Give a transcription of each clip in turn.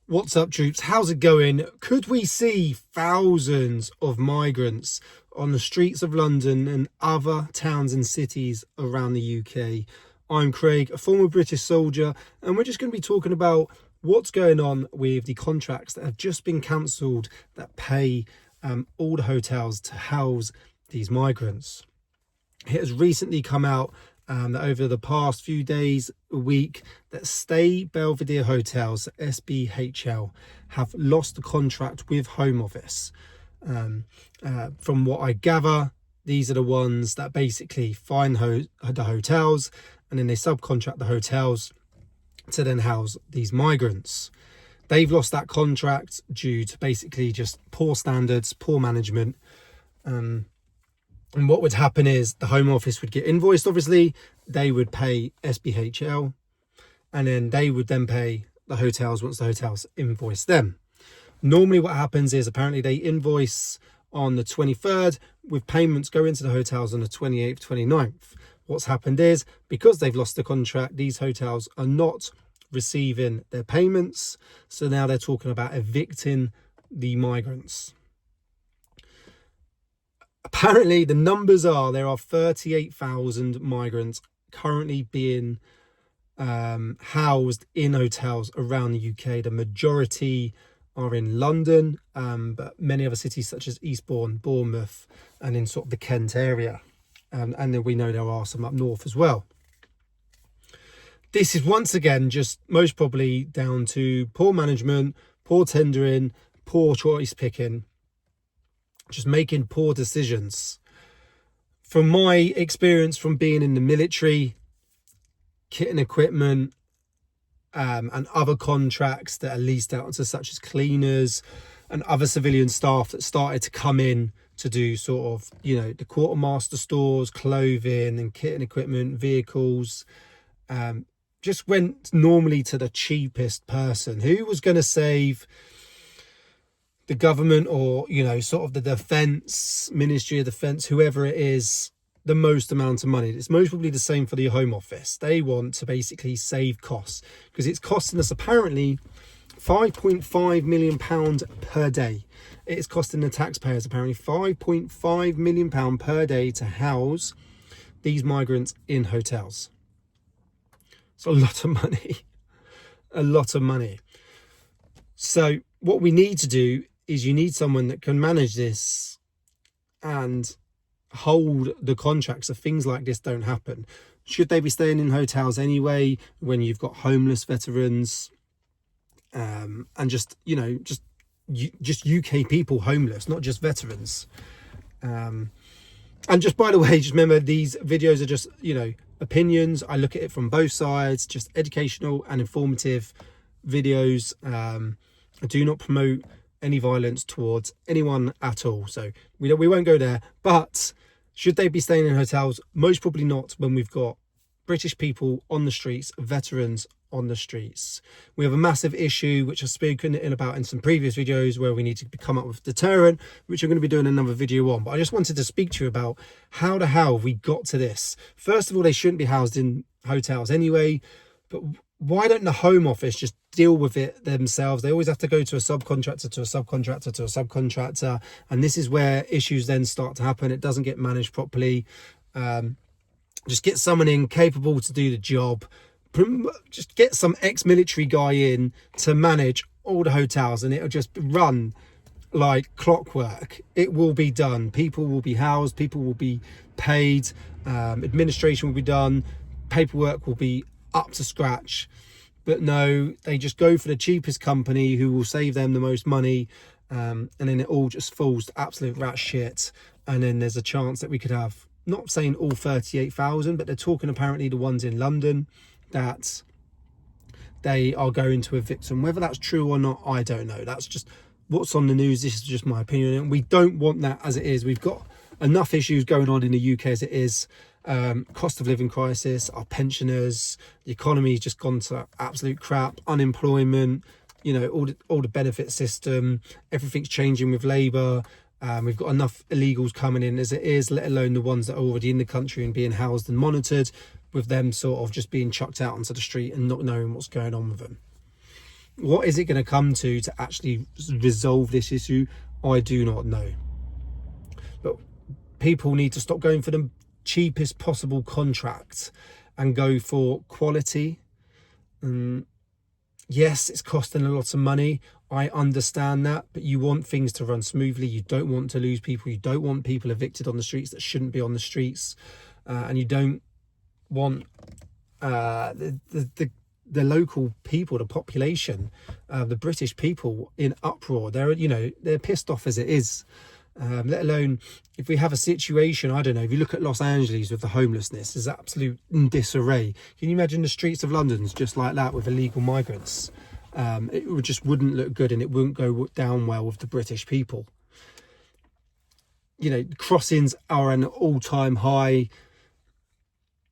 What's up, troops? How's it going? Could we see thousands of migrants on the streets of London and other towns and cities around the UK? I'm Craig, a former British soldier, and we're just going to be talking about what's going on with the contracts that have just been cancelled that pay all the hotels to house these migrants. It has recently come out that over the past few days, a week, that Stay Belvedere Hotels, SBHL, have lost the contract with Home Office. From what I gather, these are the ones that basically find the hotels, and then they subcontract the hotels to then house these migrants. They've lost that contract due to basically just poor standards, poor management. And what would happen is the Home Office would get invoiced, obviously, they would pay SBHL, and then they would then pay the hotels once the hotels invoice them. Normally what happens is apparently they invoice on the 23rd with payments go into the hotels on the 28th, 29th. What's happened is because they've lost the contract, these hotels are not receiving their payments. So now they're talking about evicting the migrants. Apparently, the numbers are there are 38,000 migrants currently being housed in hotels around the UK. The majority are in London, but many other cities such as Eastbourne, Bournemouth, and in sort of the Kent area. And then we know there are some up north as well. This is once again just most probably down to poor management, poor tendering, poor choice picking, just making poor decisions. From my experience from being in the military, kit and equipment, and other contracts that are leased out to such as cleaners and other civilian staff that started to come in to do sort of, the quartermaster stores, clothing and kit and equipment, vehicles, just went normally to the cheapest person who was going to save the government or, sort of the defence, Ministry of Defence, whoever it is, the most amount of money. It's most probably the same for the Home Office. They want to basically save costs because it's costing us apparently £5.5 million per day. It is costing the taxpayers apparently £5.5 million per day to house these migrants in hotels. It's a lot of money. A lot of money. So what we need to do is you need someone that can manage this and hold the contracts so things like this don't happen. Should they be staying in hotels anyway when you've got homeless veterans and just UK people homeless, not just veterans? And just by the way, just remember these videos are just, opinions. I look at it from both sides, just educational and informative videos. I do not promote any violence towards anyone at all, so we won't go there. But should they be staying in hotels? Most probably not, when we've got British people on the streets, veterans on the streets. We have a massive issue which I've spoken about in some previous videos where we need to come up with deterrent, which I'm going to be doing another video on. But I just wanted to speak to you about how the hell we got to this. First of all, they shouldn't be housed in hotels anyway, but why don't the Home Office just deal with it themselves? They always have to go to a subcontractor, to a subcontractor, to a subcontractor. And this is where issues then start to happen. It doesn't get managed properly. Just get someone in capable to do the job. Just get some ex-military guy in to manage all the hotels and it'll just run like clockwork. It will be done. People will be housed. People will be paid. Administration will be done. Paperwork will be up to scratch. But no, they just go for the cheapest company who will save them the most money, and then it all just falls to absolute rat shit. And then there's a chance that we could have, not saying all 38,000, but they're talking apparently the ones in London that they are going to evict them. Whether that's true or not, I don't know. That's just what's on the news. This is just my opinion, and we don't want that as it is. We've got enough issues going on in the UK as it is. Cost of living crisis, our pensioners, the economy's just gone to absolute crap, unemployment, all the benefit system, everything's changing with Labour. We've got enough illegals coming in as it is, let alone the ones that are already in the country and being housed and monitored, with them sort of just being chucked out onto the street and not knowing what's going on with them. What is it going to come to actually resolve this issue? I do not know. But people need to stop going for the cheapest possible contract and go for quality. Yes, it's costing a lot of money. I understand that, but you want things to run smoothly. You don't want to lose people. You don't want people evicted on the streets that shouldn't be on the streets, and you don't want the local people, the population, the British people in uproar. They're pissed off as it is. Let alone if we have a situation, I don't know, if you look at Los Angeles with the homelessness, there's absolute disarray. Can you imagine the streets of London's just like that with illegal migrants? It just wouldn't look good, and it wouldn't go down well with the British people. Crossings are an all-time high.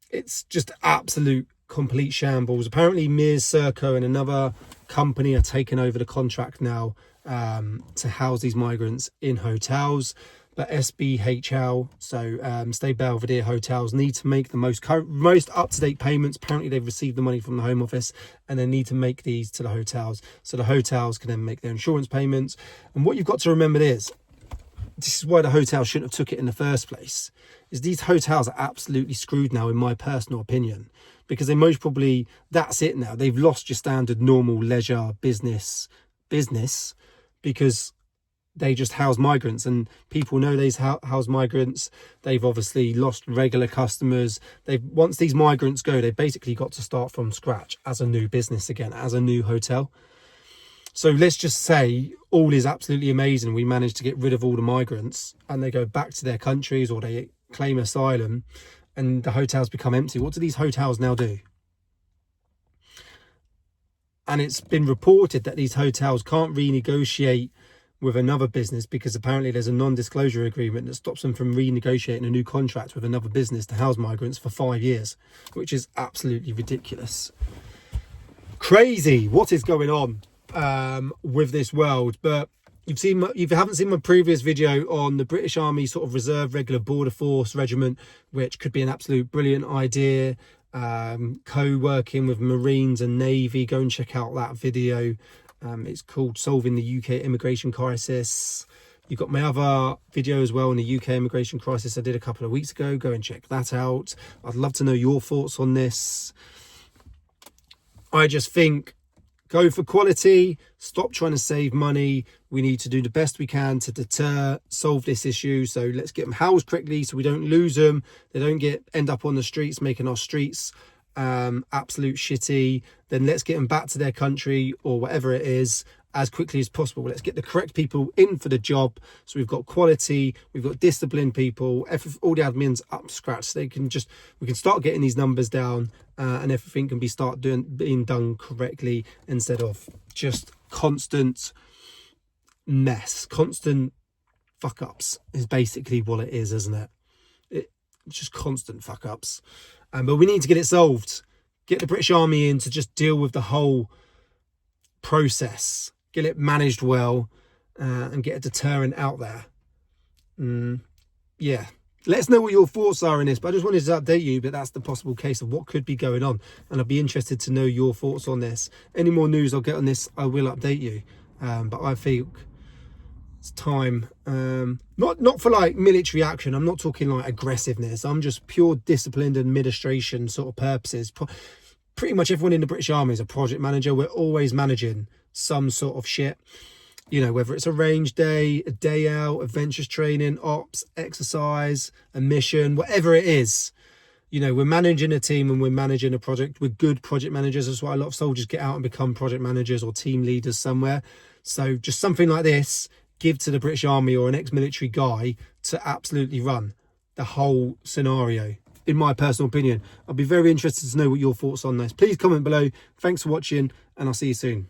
It's just absolute complete shambles. Apparently Mears Serco and another company are taking over the contract now to house these migrants in hotels, but SBHL, so Stay Belvedere Hotels, need to make the most up-to-date payments. Apparently they've received the money from the Home Office, and they need to make these to the hotels, so the hotels can then make their insurance payments. And what you've got to remember is, this is why the hotel shouldn't have took it in the first place, is these hotels are absolutely screwed now, in my personal opinion, because they most probably, that's it now. They've lost your standard normal leisure business, because they just house migrants, and people know they house migrants. They've obviously lost regular customers. Once these migrants go, they've basically got to start from scratch as a new business again, as a new hotel. So let's just say all is absolutely amazing. We manage to get rid of all the migrants and they go back to their countries, or they claim asylum, and the hotels become empty. What do these hotels now do? And it's been reported that these hotels can't renegotiate with another business, because apparently there's a non-disclosure agreement that stops them from renegotiating a new contract with another business to house migrants for 5 years, which is absolutely ridiculous. Crazy. What is going on with this world? But if you haven't seen my previous video on the British Army sort of reserve regular border force regiment, which could be an absolute brilliant idea, co-working with Marines and Navy, go and check out that video. It's called Solving the UK Immigration Crisis. You've got my other video as well on the UK immigration crisis I did a couple of weeks ago. Go and check that out. I'd love to know your thoughts on this. I just think, go for quality, stop trying to save money. We need to do the best we can to solve this issue. So let's get them housed correctly so we don't lose them. They don't end up on the streets, making our streets absolute shitty. Then let's get them back to their country or whatever it is as quickly as possible. Let's get the correct people in for the job, so we've got quality, we've got disciplined people, all the admins up to scratch. We can start getting these numbers down, and everything can being done correctly, instead of just constant mess, constant fuck ups is basically what it is, isn't it? It's just constant fuck ups. But we need to get it solved. Get the British Army in to just deal with the whole process, get it managed well, and get a deterrent out there. Yeah, let us know what your thoughts are in this, but I just wanted to update you, but that's the possible case of what could be going on, and I'd be interested to know your thoughts on this. Any more news I'll get on this, I will update you. But I think it's time, not for like military action. I'm not talking like aggressiveness. I'm just pure disciplined administration sort of purposes. Pretty much everyone in the British Army is a project manager. We're always managing some sort of shit, whether it's a range day, a day out, adventures training, ops, exercise, a mission, whatever it is. We're managing a team and we're managing a project. We're good project managers. That's why a lot of soldiers get out and become project managers or team leaders somewhere. So just something like this, give to the British Army or an ex-military guy to absolutely run the whole scenario. In my personal opinion, I'd be very interested to know what your thoughts on this. Please comment below. Thanks for watching, and I'll see you soon.